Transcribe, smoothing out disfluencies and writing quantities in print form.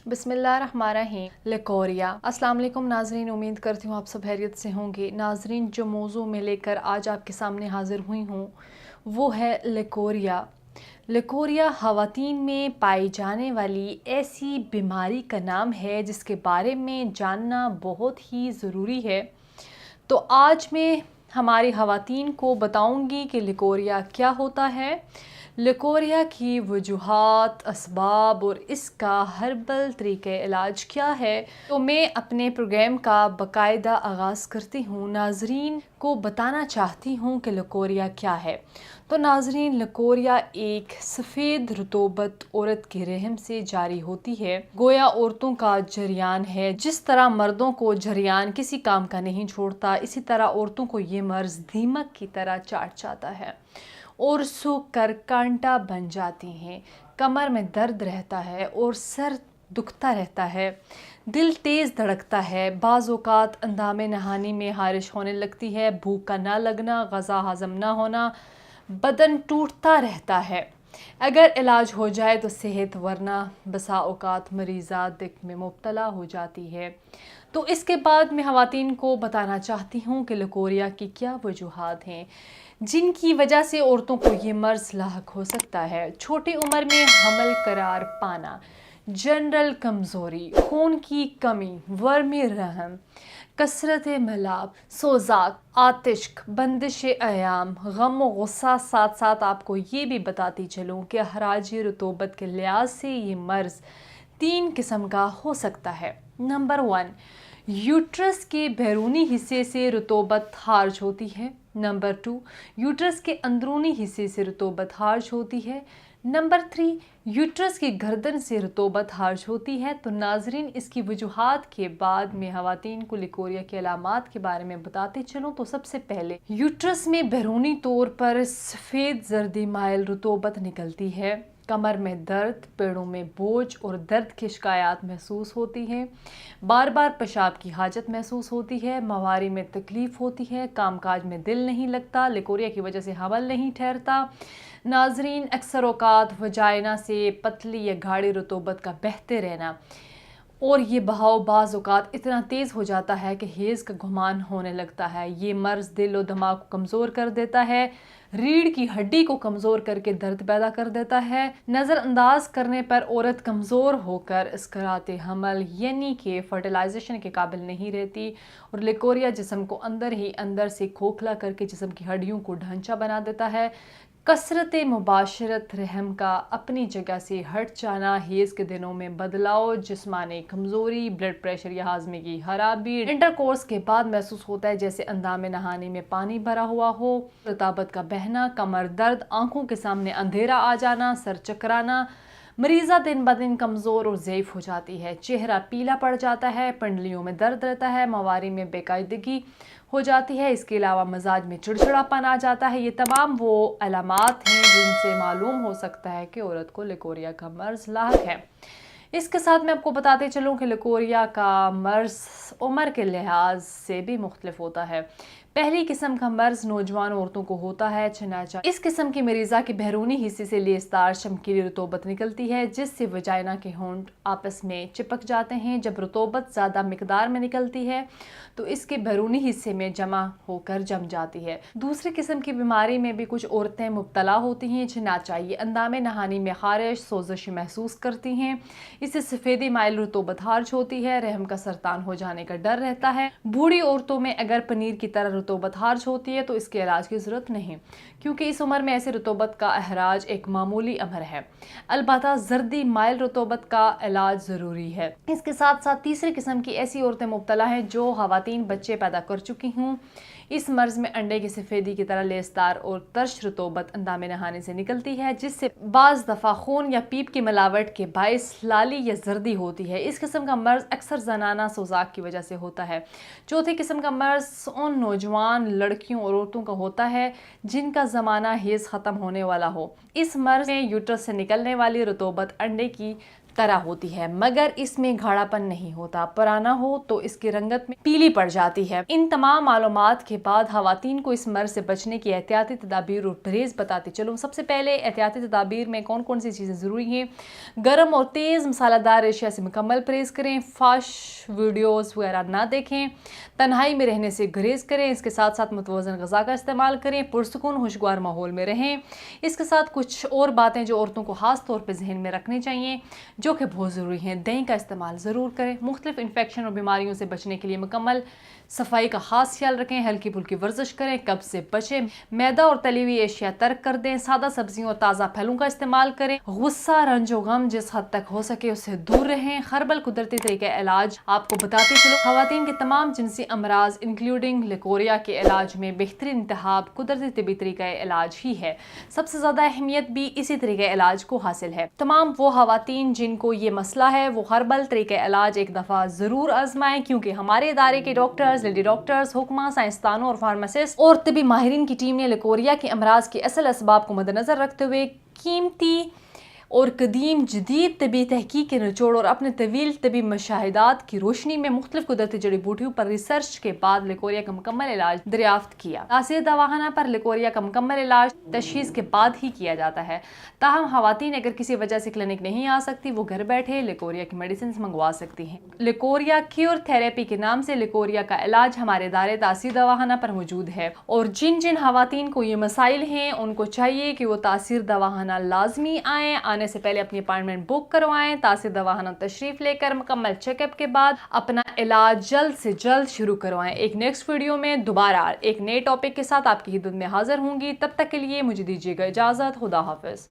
बिस्मिल्लाह रहमान रहीम। Leucorrhoea. अस्सलाम वालेकुम नाजरीन, उम्मीद करती हूँ आप सब खैरियत से होंगे। नाजरीन, जो मौजू में लेकर आज आपके सामने हाजिर हुई हूँ वो है लिकोरिया। लिकोरिया ख़वातीन में पाई जाने वाली ऐसी बीमारी का नाम है जिसके बारे में जानना बहुत ही ज़रूरी है। तो आज मैं हमारी ख़वातीन को बताऊंगी कि लिकोरिया क्या होता है, लिकोरिया की वजूहात, असबाब और इसका हर्बल तरीक़े इलाज क्या है। तो मैं अपने प्रोग्राम का बाकायदा आगाज़ करती हूँ। नाजरीन को बताना चाहती हूँ कि लिकोरिया क्या है। तो नाजरीन, लिकोरिया एक सफ़ेद रतूबत औरत के रहम से जारी होती है। गोया औरतों का जरियान है। जिस तरह मर्दों को जरियान किसी काम का नहीं छोड़ता, इसी तरह औरतों को ये मर्ज दीमक की तरह चाट जाता है और सूख कर कांटा बन जाती हैं। कमर में दर्द रहता है और सर दुखता रहता है। दिल तेज़ धड़कता है। बाज़ औक़ात अंदामे नहानी में हारिश होने लगती है। भूख का ना लगना, ग़ज़ा हज़म ना होना, बदन टूटता रहता है। अगर इलाज हो जाए तो सेहत, वरना बसा औक़ात मरीज़ा दिक में मुब्तला हो जाती है। तो इसके बाद मैं ख़वातीन को बताना चाहती हूँ कि लिकोरिया की क्या वजूहात हैं जिनकी वजह से औरतों को ये मर्ज़ लाहक हो सकता है। छोटी उम्र में हमल करार पाना, जनरल कमज़ोरी, खून की कमी, वर्मी रहम, कसरत मलाब, सोजाक, आतिश्क, बंदिश अयाम, गम व गुस्सा। साथ साथ आपको ये भी बताती चलूँ कि हराजी रतूबत के लिहाज से ये मर्ज़ 3 किस्म का हो सकता है। नंबर 1, यूट्रस के बैरूनी हिस्से से रतूबत खारिज होती है। नंबर 2, यूट्रस के अंदरूनी हिस्से से रतूबत खारिज होती है। नंबर 3, यूट्रस की गर्दन से रतूबत खारिज होती है। तो नाजरीन, इसकी वजूहात के बाद मैं ख़वातीन को लिकोरिया के अलामात के बारे में बताते चलूँ तो सबसे पहले यूट्रस में बैरूनी तौर पर सफ़ेद जर्दी माइल रतूबत निकलती है। कमर में दर्द, पेड़ों में बोझ और दर्द की शिकायत महसूस होती हैं। बार बार पेशाब की हाजत महसूस होती है। मवारी में तकलीफ़ होती है। कामकाज में दिल नहीं लगता। लिकोरिया की वजह से हमल नहीं ठहरता। नाजरीन, अक्सर औक़ात वजाइना से पतली या गाढ़ी रतूबत का बहते रहना और ये बहाव बाज़ औक़ात इतना तेज़ हो जाता है कि हेज़ का गुमान होने लगता है। ये मर्ज़ दिल और दिमाग को कमज़ोर कर देता है, रीढ़ की हड्डी को कमज़ोर करके दर्द पैदा कर देता है। नज़रअंदाज करने पर औरत कमज़ोर होकर इसकराते हमल यानी कि फर्टिलाइजेशन के काबिल नहीं रहती और लिकोरिया जिस्म को अंदर ही अंदर से खोखला करके जिस्म की हड्डियों को ढांचा बना देता है। कसरत मुबाशरत, रहम का अपनी जगह से हट जाना, हेज़ के दिनों में बदलाव, जिस्मानी कमज़ोरी, ब्लड प्रेशर या हाजमे की खराबी, इंटरकोर्स के बाद महसूस होता है जैसे अंदामे नहाने में पानी भरा हुआ हो, रताबत का बहना, कमर दर्द, आंखों के सामने अंधेरा आ जाना, सर चकराना। मरीज़ा दिन ब दिन कमज़ोर और ज़ईफ़ हो जाती है। चेहरा पीला पड़ जाता है। पंडलियों में दर्द रहता है। मवारी में बेकायदगी हो जाती है। इसके अलावा मजाज में चिड़चिड़ापन आ जाता है। ये तमाम वो अलामात हैं जिनसे मालूम हो सकता है कि औरत को लिकोरिया का मर्ज़ लाहक है। इसके साथ मैं आपको बताते चलूँ कि लिकोरिया का मर्ज़ उम्र के लिहाज से भी मुख्तलिफ होता है। पहली किस्म का मर्ज़ नौजवान औरतों को होता है। चनाचा इस किस्म की मरीज़ा के बैरूनी हिस्से से लेसदार चमकीली रतूबत निकलती है जिससे वजाइना के होंठ आपस में चिपक जाते हैं। जब रतूबत ज़्यादा मिकदार में निकलती है तो इसके बैरूनी हिस्से में जमा होकर जम जाती है। दूसरी किस्म की बीमारी में भी कुछ औरतें मुब्तला होती हैं। चनाचा ये अंदामे नहानी में खारिश, सोजिश महसूस करती हैं। इससे सफ़ेदी माइल रतूबत खारिज होती है। रहम का सरतान हो जाने का डर रहता है। बूढ़ी औरतों में अगर पनीर की तरह रतूबत खारिज होती है तो इसके इलाज की ज़रूरत नहीं, क्योंकि इस उम्र में ऐसे रतूबत का अहराज एक मामूली अमर है। अलबत्ता जर्दी माइल रतूबत का इलाज ज़रूरी है। इसके साथ साथ तीसरी किस्म की ऐसी औरतें मुब्तला हैं जो ख़वातीन बच्चे पैदा कर चुकी हों। इस मर्ज़ में अंडे की सफ़ेदी की तरह लेसदार और तरश रतूबत अंदामे नहाने से निकलती है जिससे बाज़ दफ़ा खून या पीप की मिलावट के बाइस लाली या जर्दी होती है। इस किस्म का मर्ज़ अक्सर जनाना सोजाक की वजह से होता है। चौथी किस्म का मर्ज़ उन नौजवान लड़कियों और औरतों का होता है जिनका ज़माना हेज़ ख़त्म होने वाला हो। इस मर्ज़ में यूट्रस से निकलने वाली रतूबत अंडे की तरह होती है, मगर इसमें गाढ़ापन नहीं होता। पुराना हो तो इसकी रंगत में पीली पड़ जाती है। इन तमाम मालूमात के बाद खवातीन को इस मर्ज से बचने की एहतियाती तदाबीर और परहेज बताती चलूँ। सबसे पहले एहतियाती तदाबीर में कौन कौन सी चीज़ें ज़रूरी हैं। गर्म और तेज़ मसालेदार एशिया से मुकम्मल परहेज करें। फाश वीडियोज़ वगैरह ना देखें। तन्हाई में रहने से गुरेज करें। इसके साथ साथ मुतवज़न ग़िज़ा का इस्तेमाल करें। पुरसुकून खुशगवार माहौल में रहें। इसके साथ कुछ और बातें जो औरतों को ख़ास तौर पर जहन में रखनी चाहिए, जो कि बहुत ज़रूरी हैं। दही का इस्तेमाल ज़रूर करें। मुख्तलिफ इन्फेक्शन और बीमारियों से बचने के लिए मुकम्मल सफाई का खास ख्याल रखें। हल्की फुल्की वर्जिश करें। कब्ज़ से बचें। मैदा और तली हुई एशिया तर्क कर दें। सादा सब्जियों और ताज़ा फलों का इस्तेमाल करें। गुस्सा, रंजो गम जिस हद तक हो सके उससे दूर रहें। हर्बल कुदरती तरीके इलाज आपको बताते चलो। खवातीन के तमाम जिनसी अमराज इंक्लूडिंग लिकोरिया के इलाज में बेहतरीन इंतखाब कुदरती तिबी तरीका इलाज ही है। सबसे ज़्यादा अहमियत भी इसी तरीके इलाज को हासिल है। तमाम वो खवातीन जिनको ये मसला है वो हर्बल तरीके इलाज एक दफ़ा ज़रूर आजमाएं, क्योंकि हमारे इदारे के डॉक्टर्स, लेडी डॉक्टर्स, हुक्मा, साइंसदानों और फार्मासिस्ट और तिबी माहिरीन की टीम ने लिकोरिया के अमराज के असल असबाब को मद्देनज़र रखते हुए कीमती और कदीम जदीद तबी तहकीक के निचोड़ और अपने तवील तबी मशाहिदात की रोशनी में मुख्तलिफ कुदरती जड़ी बूटियों पर रिसर्च के बाद लिकोरिया का मुकम्मल इलाज दरियाफ्त किया। तासीर दवाखाना पर लिकोरिया का मुकम्मल इलाज तशखीस के बाद ही किया जाता है। ताहम खवातीन अगर किसी वजह से क्लिनिक नहीं आ सकती, वो घर बैठे लिकोरिया की मेडिसिन मंगवा सकती हैं। लिकोरिया क्योर थेरेपी के नाम से लिकोरिया का इलाज हमारे इदारे तासीर दवाखाना पर मौजूद है, और जिन जिन खवातीन को ये मसाइल हैं उनको चाहिए कि वो तासीर दवाखाना लाजमी आएँ। आने से पहले अपनी अपॉइंटमेंट बुक करवाएं। तासीर दवाखाना तशरीफ लेकर मुकम्मल चेकअप के बाद अपना इलाज जल्द से जल्द शुरू करवाएं। एक नेक्स्ट वीडियो में दोबारा एक नए टॉपिक के साथ आपकी खिदमत में हाजिर होंगी। तब तक के लिए मुझे दीजिएगा इजाज़त। खुदा हाफिज़।